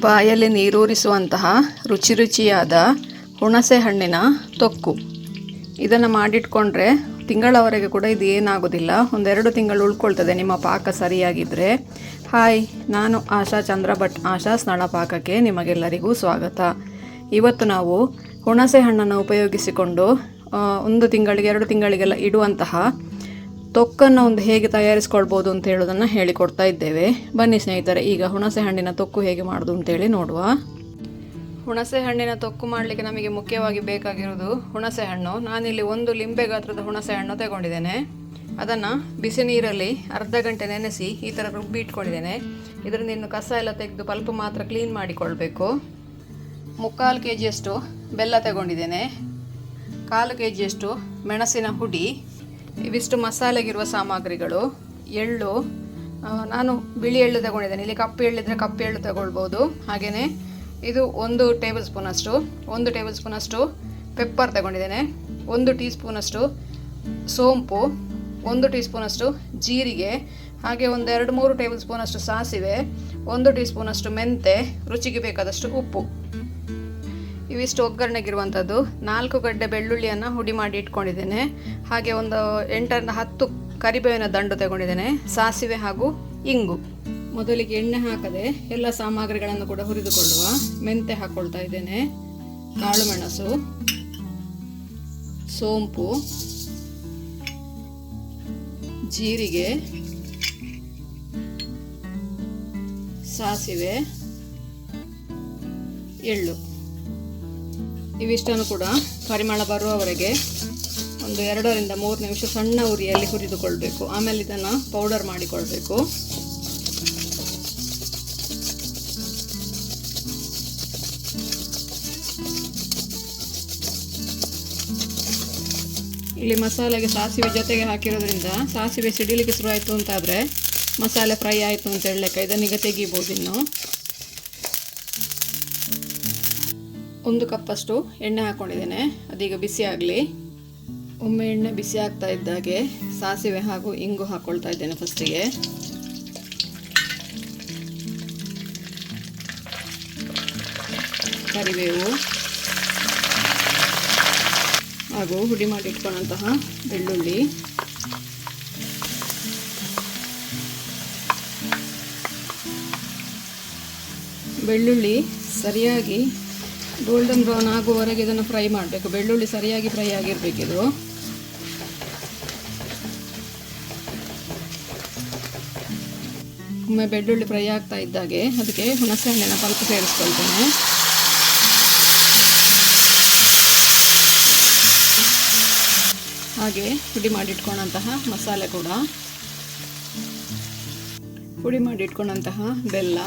ಬಾಯಲ್ಲಿ ನೀರೂರಿಸುವಂತಹ ರುಚಿ ರುಚಿಯಾದ ಹುಣಸೆ ಹಣ್ಣಿನ ತೊಕ್ಕು. ಇದನ್ನು ಮಾಡಿಟ್ಕೊಂಡ್ರೆ ತಿಂಗಳವರೆಗೆ ಕೂಡ ಇದು ಏನಾಗೋದಿಲ್ಲ, 1-2 ತಿಂಗಳು ಉಳ್ಕೊಳ್ತದೆ ನಿಮ್ಮ ಪಾಕ ಸರಿಯಾಗಿದ್ದರೆ. ಹಾಯ್, ನಾನು ಆಶಾ ಚಂದ್ರ ಭಟ್. ಆಶಾಸ್ ನಳಪಾಕಕ್ಕೆ ನಿಮಗೆಲ್ಲರಿಗೂ ಸ್ವಾಗತ. ಇವತ್ತು ನಾವು ಹುಣಸೆ ಹಣ್ಣನ್ನು ಉಪಯೋಗಿಸಿಕೊಂಡು 1 ತಿಂಗಳಿಗೆ 2 ತಿಂಗಳಿಗೆಲ್ಲ ಇಡುವಂತಹ ತೊಕ್ಕನ್ನು ಹೇಗೆ ತಯಾರಿಸ್ಕೊಳ್ಬೋದು ಅಂತ ಹೇಳೋದನ್ನು ಹೇಳಿಕೊಡ್ತಾ ಇದ್ದೇವೆ. ಬನ್ನಿ ಸ್ನೇಹಿತರೆ, ಈಗ ಹುಣಸೆ ಹಣ್ಣಿನ ತೊಕ್ಕು ಹೇಗೆ ಮಾಡೋದು ಅಂತೇಳಿ ನೋಡುವ. ಹುಣಸೆ ಹಣ್ಣಿನ ತೊಕ್ಕು ಮಾಡಲಿಕ್ಕೆ ನಮಗೆ ಮುಖ್ಯವಾಗಿ ಬೇಕಾಗಿರೋದು ಹುಣಸೆ ಹಣ್ಣು. ನಾನಿಲ್ಲಿ 1 ಲಿಂಬೆ ಗಾತ್ರದ ಹುಣಸೆ ಹಣ್ಣು ತಗೊಂಡಿದ್ದೇನೆ. ಅದನ್ನು ಬಿಸಿ ನೀರಲ್ಲಿ ಅರ್ಧ ಗಂಟೆ ನೆನೆಸಿ ಈ ಥರ ರುಬ್ಬಿ ಇಟ್ಕೊಂಡಿದ್ದೇನೆ. ಇದರಿಂದ ಇನ್ನು ಕಸ ಎಲ್ಲ ತೆಗೆದು ಪಲ್ಪ್ ಮಾತ್ರ ಕ್ಲೀನ್ ಮಾಡಿಕೊಳ್ಬೇಕು. 3/4 kg ಬೆಲ್ಲ ತಗೊಂಡಿದ್ದೇನೆ. 1/4 kg ಮೆಣಸಿನ ಹುಡಿ. ಇವಿಷ್ಟು ಮಸಾಲೆಗಿರುವ ಸಾಮಗ್ರಿಗಳು. ಎಳ್ಳು, ನಾನು ಬಿಳಿ ಎಳ್ಳು ತಗೊಂಡಿದ್ದೇನೆ. ಇಲ್ಲಿ ಕಪ್ಪು ಎಳ್ಳಿದ್ರೆ ಕಪ್ಪು ಎಳ್ಳು ತಗೊಳ್ಬೋದು. ಹಾಗೆಯೇ ಇದು 1 ಟೇಬಲ್ ಸ್ಪೂನಷ್ಟು ಪೆಪ್ಪರ್ ತಗೊಂಡಿದ್ದೇನೆ. 1 ಟೀ ಸ್ಪೂನಷ್ಟು ಸೋಂಪು, 1 ಟೀ ಸ್ಪೂನಷ್ಟು ಜೀರಿಗೆ, ಹಾಗೆ 2-3 ಟೇಬಲ್ ಸ್ಪೂನಷ್ಟು ಸಾಸಿವೆ, 1 ಟೀ ಸ್ಪೂನಷ್ಟು ಮೆಂತೆ, ರುಚಿಗೆ ಬೇಕಾದಷ್ಟು ಉಪ್ಪು. ಇವಿಷ್ಟು ಒಗ್ಗರಣೆಗಿರುವಂಥದ್ದು. 4 ಗಡ್ಡೆ ಬೆಳ್ಳುಳ್ಳಿಯನ್ನು ಹುಡಿ ಮಾಡಿ ಇಟ್ಕೊಂಡಿದ್ದೇನೆ. ಹಾಗೆ 8-10 ಕರಿಬೇವಿನ ದಂಡು ತಗೊಂಡಿದ್ದೇನೆ. ಸಾಸಿವೆ ಹಾಗೂ ಇಂಗು. ಮೊದಲಿಗೆ ಎಣ್ಣೆ ಹಾಕದೆ ಎಲ್ಲ ಸಾಮಗ್ರಿಗಳನ್ನು ಕೂಡ ಹುರಿದುಕೊಳ್ಳುವ. ಮೆಂತೆ ಹಾಕ್ಕೊಳ್ತಾ ಇದ್ದೇನೆ, ಕಾಳು ಮೆಣಸು, ಸೋಂಪು, ಜೀರಿಗೆ, ಸಾಸಿವೆ, ಎಳ್ಳು. ಇವಿಷ್ಟನ್ನು ಕೂಡ ಪರಿಮಳ ಬರುವವರೆಗೆ 2-3 ನಿಮಿಷ ಸಣ್ಣ ಉರಿಯಲ್ಲಿ ಹುರಿದುಕೊಳ್ಬೇಕು. ಆಮೇಲೆ ಇದನ್ನು ಪೌಡರ್ ಮಾಡಿಕೊಳ್ಬೇಕು. ಇಲ್ಲಿ ಮಸಾಲೆಗೆ ಸಾಸಿವೆ ಜೊತೆಗೆ ಹಾಕಿರೋದ್ರಿಂದ ಸಾಸಿವೆ ಸಿಡಿಲಿಕ್ಕೆ ಶುರು ಆಯಿತು ಅಂತಾದರೆ ಮಸಾಲೆ ಫ್ರೈ ಆಯಿತು ಅಂತ ಹೇಳಲಿಕ್ಕೆ ಇದನ್ನೀಗ ತೆಗಿಬೋದು. ಇನ್ನು 1 ಕಪ್ಪಷ್ಟು ಎಣ್ಣೆ ಹಾಕ್ಕೊಂಡಿದ್ದೇನೆ. ಅದೀಗ ಬಿಸಿ ಆಗಲಿ. ಒಮ್ಮೆ ಎಣ್ಣೆ ಬಿಸಿ ಆಗ್ತಾ ಇದ್ದಾಗೆ ಸಾಸಿವೆ ಹಾಗೂ ಇಂಗು ಹಾಕ್ಕೊಳ್ತಾ ಇದ್ದೇನೆ ಫಸ್ಟಿಗೆ. ಕರಿಬೇವು ಹಾಗೂ ಹುಡಿ ಮಾಡಿ ಇಟ್ಕೊಂಡಂತಹ ಬೆಳ್ಳುಳ್ಳಿ, ಬೆಳ್ಳುಳ್ಳಿ ಸರಿಯಾಗಿ ಗೋಲ್ಡನ್ ಬ್ರೌನ್ ಆಗುವವರೆಗೆ ಇದನ್ನು ಫ್ರೈ ಮಾಡಬೇಕು. ಬೆಳ್ಳುಳ್ಳಿ ಸರಿಯಾಗಿ ಫ್ರೈ ಆಗಿರಬೇಕಿದು. ಒಮ್ಮೆ ಬೆಳ್ಳುಳ್ಳಿ ಫ್ರೈ ಆಗ್ತಾ ಇದ್ದಾಗೆ ಅದಕ್ಕೆ ಹುಣಸೆ ಹಣ್ಣಿನ ಪಲ್ಪ್ ಸೇರಿಸ್ಕೊಳ್ತೇನೆ. ಹಾಗೆ ಪುಡಿ ಮಾಡಿಟ್ಕೊಂಡಂತಹ ಮಸಾಲೆ ಕೂಡ, ಪುಡಿ ಮಾಡಿಟ್ಕೊಂಡಂತಹ ಬೆಲ್ಲ,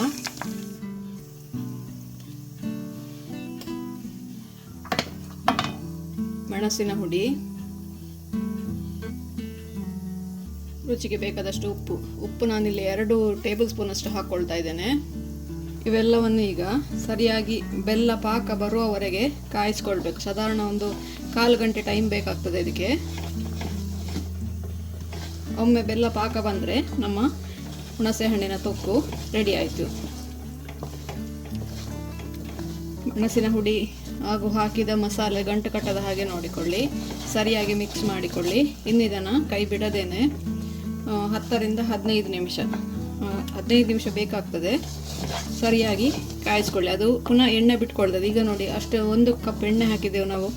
ಮೆಣಸಿನ ಹುಡಿ, ರುಚಿಗೆ ಬೇಕಾದಷ್ಟು ಉಪ್ಪು ನಾನಿಲ್ಲಿ 2 ಟೇಬಲ್ ಸ್ಪೂನಷ್ಟು ಹಾಕ್ಕೊಳ್ತಾ ಇದ್ದೇನೆ. ಇವೆಲ್ಲವನ್ನು ಈಗ ಸರಿಯಾಗಿ ಬೆಲ್ಲ ಪಾಕ ಬರುವವರೆಗೆ ಕಾಯಿಸ್ಕೊಳ್ಬೇಕು. ಸಾಧಾರಣ 1/4 ಗಂಟೆ ಟೈಮ್ ಬೇಕಾಗ್ತದೆ ಇದಕ್ಕೆ. ಒಮ್ಮೆ ಬೆಲ್ಲ ಪಾಕ ಬಂದರೆ ನಮ್ಮ ಹುಣಸೆ ಹಣ್ಣಿನ ತೊಕ್ಕು ರೆಡಿ ಆಯಿತು. ಮೆಣಸಿನ ಹುಡಿ ಹಾಗೂ ಹಾಕಿದ ಮಸಾಲೆ ಗಂಟು ಕಟ್ಟದ ಹಾಗೆ ನೋಡಿಕೊಳ್ಳಿ. ಸರಿಯಾಗಿ ಮಿಕ್ಸ್ ಮಾಡಿಕೊಳ್ಳಿ. ಇನ್ನಿದನ್ನು ಕೈ ಬಿಡದೇನೆ 10-15 ನಿಮಿಷ ಬೇಕಾಗ್ತದೆ. ಸರಿಯಾಗಿ ಕಾಯಿಸ್ಕೊಳ್ಳಿ. ಅದು ಪುನಃ ಎಣ್ಣೆ ಬಿಟ್ಕೊಳ್ತದೆ. ಈಗ ನೋಡಿ, ಅಷ್ಟೇ 1 ಕಪ್ ಎಣ್ಣೆ ಹಾಕಿದ್ದೆವು ನಾವು.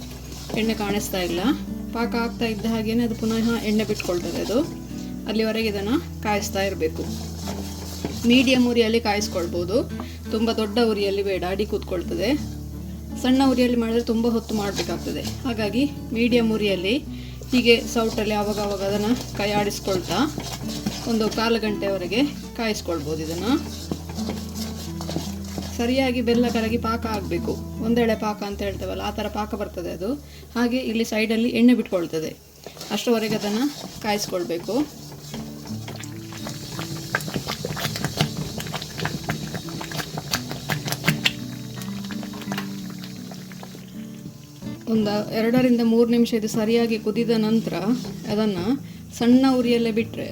ಎಣ್ಣೆ ಕಾಣಿಸ್ತಾ ಇಲ್ಲ. ಪಾಕ ಆಗ್ತಾ ಇದ್ದ ಹಾಗೇನೆ ಅದು ಪುನಃ ಎಣ್ಣೆ ಬಿಟ್ಕೊಳ್ತದೆ. ಅದು ಅಲ್ಲಿವರೆಗೆ ಇದನ್ನು ಕಾಯಿಸ್ತಾ ಇರಬೇಕು. ಮೀಡಿಯಮ್ ಉರಿಯಲ್ಲಿ ಕಾಯಿಸ್ಕೊಳ್ಬೋದು. ತುಂಬ ದೊಡ್ಡ ಉರಿಯಲ್ಲಿ ಬೇಡ, ಅಡಿ ಕೂತ್ಕೊಳ್ತದೆ. ಸಣ್ಣ ಉರಿಯಲ್ಲಿ ಮಾಡಿದ್ರೆ ತುಂಬ ಹೊತ್ತು ಮಾಡಬೇಕಾಗ್ತದೆ. ಹಾಗಾಗಿ ಮೀಡಿಯಮ್ ಉರಿಯಲ್ಲಿ ಹೀಗೆ ಸೌಟಲ್ಲಿ ಆವಾಗ ಅದನ್ನು ಕೈ ಆಡಿಸ್ಕೊಳ್ತಾ 1/4 ಗಂಟೆವರೆಗೆ ಕಾಯಿಸ್ಕೊಳ್ಬೋದು. ಇದನ್ನು ಸರಿಯಾಗಿ ಬೆಲ್ಲ ಕರಗಿ ಪಾಕ ಆಗಬೇಕು. ಒಂದೆಳೆ ಪಾಕ ಅಂತ ಹೇಳ್ತೇವಲ್ಲ, ಆ ಥರ ಪಾಕ ಬರ್ತದೆ ಅದು. ಹಾಗೆ ಇಲ್ಲಿ ಸೈಡಲ್ಲಿ ಎಣ್ಣೆ ಬಿಟ್ಕೊಳ್ತದೆ. ಅಷ್ಟರವರೆಗೆ ಅದನ್ನು ಕಾಯಿಸ್ಕೊಳ್ಬೇಕು. ಒಂದು 2-3 ನಿಮಿಷ ಇದು ಸರಿಯಾಗಿ ಕುದಿದ ನಂತರ ಅದನ್ನು ಸಣ್ಣ ಉರಿಯಲ್ಲೇ ಬಿಟ್ಟರೆ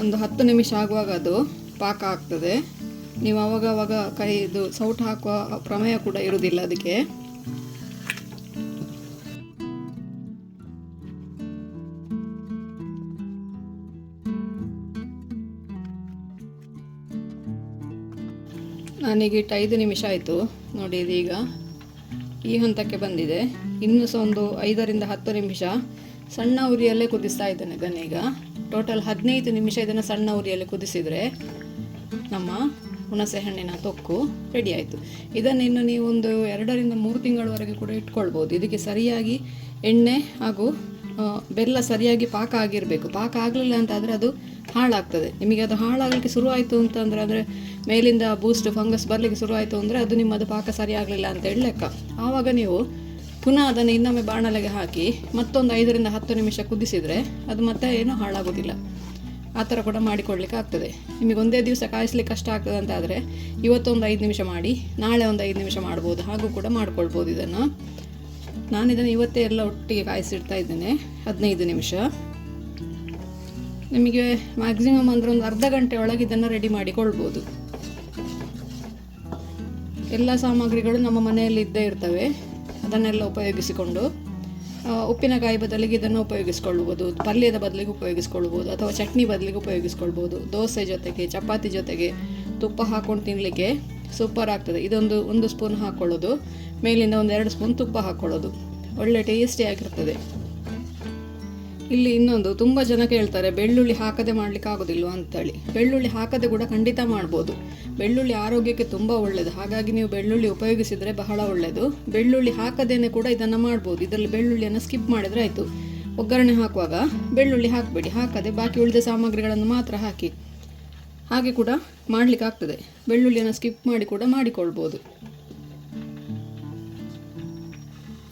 ಒಂದು 10 ನಿಮಿಷ ಆಗುವಾಗ ಅದು ಪಾಕ ಆಗ್ತದೆ. ನೀವು ಆವಾಗ ಇದು ಸೌಟು ಹಾಕುವ ಪ್ರಮೇಯ ಕೂಡ ಇರುವುದಿಲ್ಲ ಅದಕ್ಕೆ. ನಾನೀಗ 5 ನಿಮಿಷ ಆಯಿತು ನೋಡಿ, ಇದೀಗ ಈ ಹಂತಕ್ಕೆ ಬಂದಿದೆ. ಇನ್ನೂ ಸಹ ಒಂದು 5ರಿಂದ 10 ನಿಮಿಷ ಸಣ್ಣ ಉರಿಯಲ್ಲೇ ಕುದಿಸ್ತಾ ಇದ್ದೇನೆ ಇದನ್ನೀಗ. ಟೋಟಲ್ 15 ನಿಮಿಷ ಇದನ್ನು ಸಣ್ಣ ಉರಿಯಲ್ಲಿ ಕುದಿಸಿದರೆ ನಮ್ಮ ಹುಣಸೆ ಹಣ್ಣಿನ ತೊಕ್ಕು ರೆಡಿ ಆಯಿತು. ಇದನ್ನು ನೀವು ಒಂದು 2ರಿಂದ 3 ತಿಂಗಳವರೆಗೆ ಕೂಡ ಇಟ್ಕೊಳ್ಬೋದು. ಇದಕ್ಕೆ ಸರಿಯಾಗಿ ಎಣ್ಣೆ ಹಾಗೂ ಬೆಲ್ಲ ಸರಿಯಾಗಿ ಪಾಕ ಆಗಿರಬೇಕು. ಪಾಕ ಆಗಲಿಲ್ಲ ಅಂತಾದರೆ ಅದು ಹಾಳಾಗ್ತದೆ. ನಿಮಗೆ ಅದು ಹಾಳಾಗಲಿಕ್ಕೆ ಶುರುವಾಯಿತು ಅಂತಂದರೆ, ಅಂದರೆ ಮೇಲಿಂದ ಬೂಸ್ಟ್ ಫಂಗಸ್ ಬರಲಿಕ್ಕೆ ಶುರುವಾಯಿತು ಅಂದರೆ ಅದು ನಿಮ್ಮದು ಪಾಕ ಸರಿ ಆಗಲಿಲ್ಲ ಅಂತೇಳಿ ಲೆಕ್ಕ. ಆವಾಗ ನೀವು ಪುನಃ ಅದನ್ನು ಇನ್ನೊಮ್ಮೆ ಬಾಣಲೆಗೆ ಹಾಕಿ ಮತ್ತೊಂದು 5ರಿಂದ 10 ನಿಮಿಷ ಕುದಿಸಿದರೆ ಅದು ಮತ್ತೆ ಏನೂ ಹಾಳಾಗೋದಿಲ್ಲ. ಆ ಥರ ಕೂಡ ಮಾಡಿಕೊಡ್ಲಿಕ್ಕೆ ಆಗ್ತದೆ. ನಿಮಗೆ ಒಂದೇ ದಿವಸ ಕಾಯಿಸ್ಲಿಕ್ಕೆ ಕಷ್ಟ ಆಗ್ತದೆ ಅಂತಾದರೆ ಇವತ್ತೊಂದು 5 ನಿಮಿಷ ಮಾಡಿ, ನಾಳೆ ಒಂದು 5 ನಿಮಿಷ ಮಾಡ್ಬೋದು, ಹಾಗೂ ಕೂಡ ಮಾಡ್ಕೊಳ್ಬೋದು ಇದನ್ನು. ನಾನಿದನ್ನು ಇವತ್ತೇ ಎಲ್ಲ ಒಟ್ಟಿಗೆ ಕಾಯಿಸಿಡ್ತಾ ಇದ್ದೇನೆ 15 ನಿಮಿಷ. ನಿಮಗೆ ಮ್ಯಾಕ್ಸಿಮಮ್ ಅಂದರೆ ಒಂದು ಅರ್ಧ ಗಂಟೆ ಒಳಗೆ ಇದನ್ನು ರೆಡಿ ಮಾಡಿಕೊಳ್ಬೋದು. ಎಲ್ಲ ಸಾಮಗ್ರಿಗಳು ನಮ್ಮ ಮನೆಯಲ್ಲಿ ಇದ್ದೇ ಇರ್ತವೆ, ಅದನ್ನೆಲ್ಲ ಉಪಯೋಗಿಸಿಕೊಂಡು ಉಪ್ಪಿನಕಾಯಿ ಬದಲಿಗೆ ಇದನ್ನು ಉಪಯೋಗಿಸ್ಕೊಳ್ಬೋದು, ಪಲ್ಯದ ಬದಲಿಗೆ ಉಪಯೋಗಿಸ್ಕೊಳ್ಬೋದು, ಅಥವಾ ಚಟ್ನಿ ಬದಲಿಗೆ ಉಪಯೋಗಿಸ್ಕೊಳ್ಬೋದು. ದೋಸೆ ಜೊತೆಗೆ, ಚಪಾತಿ ಜೊತೆಗೆ ತುಪ್ಪ ಹಾಕ್ಕೊಂಡು ತಿನ್ನಲಿಕ್ಕೆ ಸೂಪರ್ ಆಗ್ತದೆ. ಇದೊಂದು 1 ಸ್ಪೂನ್ ಹಾಕ್ಕೊಳ್ಳೋದು, ಮೇಲಿಂದ 1-2 ಸ್ಪೂನ್ ತುಪ್ಪ ಹಾಕ್ಕೊಳ್ಳೋದು, ಒಳ್ಳೆ ಟೇಸ್ಟಿಯಾಗಿರ್ತದೆ. ಇಲ್ಲಿ ಇನ್ನೊಂದು, ತುಂಬ ಜನ ಕೇಳ್ತಾರೆ ಬೆಳ್ಳುಳ್ಳಿ ಹಾಕದೆ ಮಾಡಲಿಕ್ಕೆ ಆಗೋದಿಲ್ವ ಅಂತೇಳಿ. ಬೆಳ್ಳುಳ್ಳಿ ಹಾಕದೆ ಕೂಡ ಖಂಡಿತ ಮಾಡ್ಬೋದು. ಬೆಳ್ಳುಳ್ಳಿ ಆರೋಗ್ಯಕ್ಕೆ ತುಂಬ ಒಳ್ಳೆಯದು, ಹಾಗಾಗಿ ನೀವು ಬೆಳ್ಳುಳ್ಳಿ ಉಪಯೋಗಿಸಿದರೆ ಬಹಳ ಒಳ್ಳೆಯದು. ಬೆಳ್ಳುಳ್ಳಿ ಹಾಕದೇನೆ ಕೂಡ ಇದನ್ನು ಮಾಡ್ಬೋದು. ಇದರಲ್ಲಿ ಬೆಳ್ಳುಳ್ಳಿಯನ್ನು ಸ್ಕಿಪ್ ಮಾಡಿದರೆ ಆಯಿತು. ಒಗ್ಗರಣೆ ಹಾಕುವಾಗ ಬೆಳ್ಳುಳ್ಳಿ ಹಾಕಬೇಡಿ, ಹಾಕದೆ ಬಾಕಿ ಉಳಿದ ಸಾಮಗ್ರಿಗಳನ್ನು ಮಾತ್ರ ಹಾಕಿ. ಹಾಗೆ ಕೂಡ ಮಾಡಲಿಕ್ಕೆ ಆಗ್ತದೆ. ಬೆಳ್ಳುಳ್ಳಿಯನ್ನು ಸ್ಕಿಪ್ ಮಾಡಿ ಕೂಡ ಮಾಡಿಕೊಳ್ಬೋದು.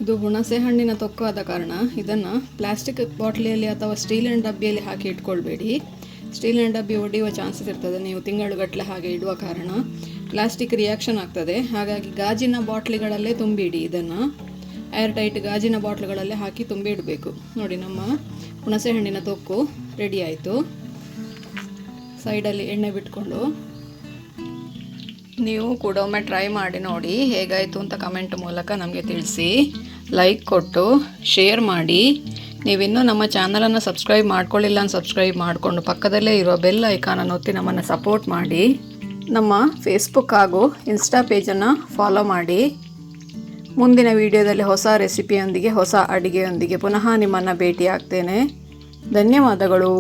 ಇದು ಹುಣಸೆ ಹಣ್ಣಿನ ತೊಕ್ಕು ಆದ ಕಾರಣ ಇದನ್ನು ಪ್ಲಾಸ್ಟಿಕ್ ಬಾಟ್ಲಿಯಲ್ಲಿ ಅಥವಾ ಸ್ಟೀಲ್ ಆ್ಯಂಡ್ ಡಬ್ಬಿಯಲ್ಲಿ ಹಾಕಿ ಇಟ್ಕೊಳ್ಬೇಡಿ. ಸ್ಟೀಲ್ ಆ್ಯಂಡ್ ಡಬ್ಬಿ ಒಡೆಯುವ ಚಾನ್ಸಸ್ ಇರ್ತದೆ ನೀವು ತಿಂಗಳುಗಟ್ಟಲೆ ಹಾಗೆ ಇಡುವ ಕಾರಣ. ಪ್ಲಾಸ್ಟಿಕ್ ರಿಯಾಕ್ಷನ್ ಆಗ್ತದೆ. ಹಾಗಾಗಿ ಗಾಜಿನ ಬಾಟ್ಲಿಗಳಲ್ಲೇ ತುಂಬಿಡಿ. ಇದನ್ನು ಏರ್ ಟೈಟ್ ಗಾಜಿನ ಬಾಟ್ಲುಗಳಲ್ಲೇ ಹಾಕಿ ತುಂಬಿ ಇಡಬೇಕು. ನೋಡಿ, ನಮ್ಮ ಹುಣಸೆ ಹಣ್ಣಿನ ತೊಕ್ಕು ರೆಡಿ ಆಯಿತು. ಸೈಡಲ್ಲಿ ಎಣ್ಣೆ ಬಿಟ್ಕೊಂಡು ನೀವು ಕೂಡ ಒಮ್ಮೆ ಟ್ರೈ ಮಾಡಿ ನೋಡಿ, ಹೇಗಾಯಿತು ಅಂತ ಕಮೆಂಟ್ ಮೂಲಕ ನಮಗೆ ತಿಳಿಸಿ. ಲೈಕ್ ಕೊಟ್ಟು ಶೇರ್ ಮಾಡಿ. ನೀವಿನ್ನೂ ನಮ್ಮ ಚಾನಲನ್ನು ಸಬ್ಸ್ಕ್ರೈಬ್ ಮಾಡ್ಕೊಳ್ಳಿಲ್ಲ ಅಂತ ಸಬ್ಸ್ಕ್ರೈಬ್ ಮಾಡಿಕೊಂಡು ಪಕ್ಕದಲ್ಲೇ ಇರುವ ಬೆಲ್ ಐಕಾನನ್ನು ಒತ್ತಿ ನಮ್ಮನ್ನು ಸಪೋರ್ಟ್ ಮಾಡಿ. ನಮ್ಮ ಫೇಸ್ಬುಕ್ ಹಾಗೂ ಇನ್ಸ್ಟಾ ಪೇಜನ್ನು ಫಾಲೋ ಮಾಡಿ. ಮುಂದಿನ ವಿಡಿಯೋದಲ್ಲಿ ಹೊಸ ರೆಸಿಪಿಯೊಂದಿಗೆ, ಹೊಸ ಅಡುಗೆಯೊಂದಿಗೆ ಪುನಃ ನಿಮ್ಮನ್ನು ಭೇಟಿ ಆಗ್ತೇನೆ. ಧನ್ಯವಾದಗಳು.